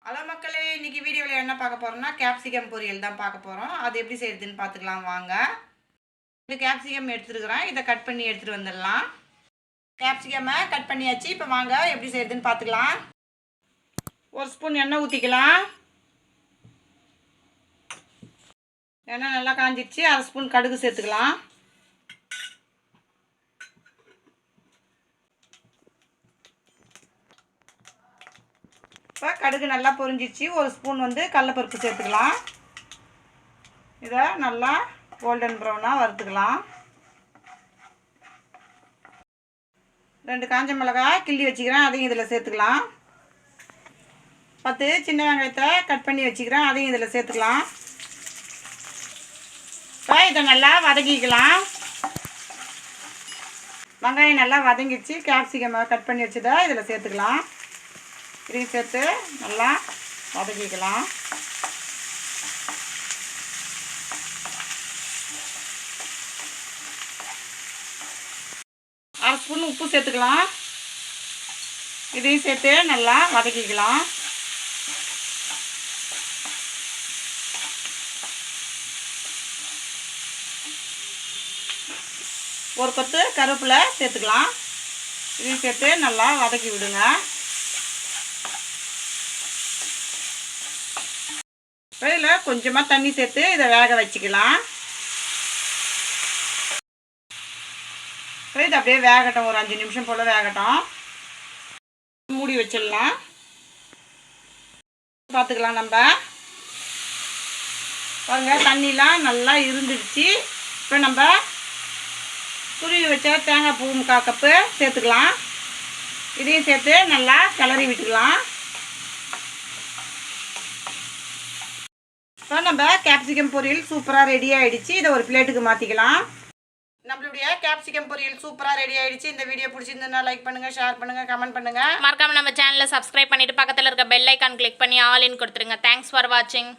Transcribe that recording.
Hello மக்களே, இன்றைக்கி வீடியோவில் என்ன பார்க்க போகிறோம்னா கேப்சிகம் பொரியல் தான் பார்க்க போகிறோம். அது எப்படி செய்யுதுன்னு பார்த்துக்கலாம் வாங்க. இது கேப்சிகம் எடுத்துருக்குறேன், இதை கட் பண்ணி எடுத்துகிட்டு வந்துடலாம். கேப்சிகமை கட் பண்ணியாச்சு. இப்போ வாங்க எப்படி செய்யுதுன்னு பார்த்துக்கலாம். ஒரு ஸ்பூன் எண்ணெய் ஊற்றிக்கலாம். எண்ணெய் நல்லா காஞ்சிடுச்சு. அரை ஸ்பூன் கடுகு சேர்த்துக்கலாம். இப்போ கடுகு நல்லா பொரிஞ்சிச்சு. ஒரு ஸ்பூன் கடலைப்பருப்பு சேர்த்துக்கலாம். இதை நல்லா கோல்டன் ப்ரௌனாக வறுத்துக்கலாம். 2 காஞ்ச மிளகாய் கிள்ளி வச்சுக்கிறேன், அதையும் இதில் சேர்த்துக்கலாம். 10 சின்ன வெங்காயத்தை கட் பண்ணி வச்சுக்கிறேன், அதையும் இதில் சேர்த்துக்கலாம். இப்போ இதை நல்லா வதக்கிக்கலாம். வெங்காயம் நல்லா வதங்கிடுச்சு. கேப்சிகம் கட் பண்ணி வச்சதை இதில் சேர்த்துக்கலாம். இதையும் சேர்த்து நல்லா வதக்கிக்கலாம். அரை ஸ்பூன் உப்பு சேர்த்துக்கலாம். இதையும் சேர்த்து நல்லா வதக்கிக்கலாம். ஒரு கொத்து கருவேப்பிலை சேர்த்துக்கலாம். இதையும் சேர்த்து நல்லா வதக்கி விடுங்க. இதில் கொஞ்சமாக தண்ணி சேர்த்து இதை வேக வச்சுக்கலாம். இது அப்படியே வேகட்டும், ஒரு 5 நிமிஷம் போல் வேகட்டும். மூடி வச்சிடலாம். பார்த்துக்கலாம். நம்ம பாருங்கள், தண்ணிலாம் நல்லா இருந்துடுச்சு. இப்போ நம்ம துருவி வச்ச தேங்காய் பூ 3/4 கப்பு சேர்த்துக்கலாம். இதையும் சேர்த்து நல்லா கிளறி விட்டுக்கலாம். இப்போ நம்ம கேப்சிகம் பொரியல் சூப்பராக ரெடி ஆகிடுச்சு. இதை ஒரு பிளேட்டுக்கு மாற்றிக்கலாம். நம்மளுடைய கேப்சிகம் பொரியல் சூப்பராக ரெடி ஆகிடுச்சு. இந்த வீடியோ பிடிச்சிருந்ததுன்னா லைக் பண்ணுங்கள், ஷேர் பண்ணுங்கள், கமெண்ட் பண்ணுங்கள். மறக்காம நம்ம சேனலை சப்ஸ்கிரைப் பண்ணிட்டு பக்கத்தில் இருக்க பெல் ஐக்கான் கிளிக் பண்ணி ஆல் இன் கொடுத்துருங்க. தேங்க்ஸ் ஃபார் வாட்சிங்.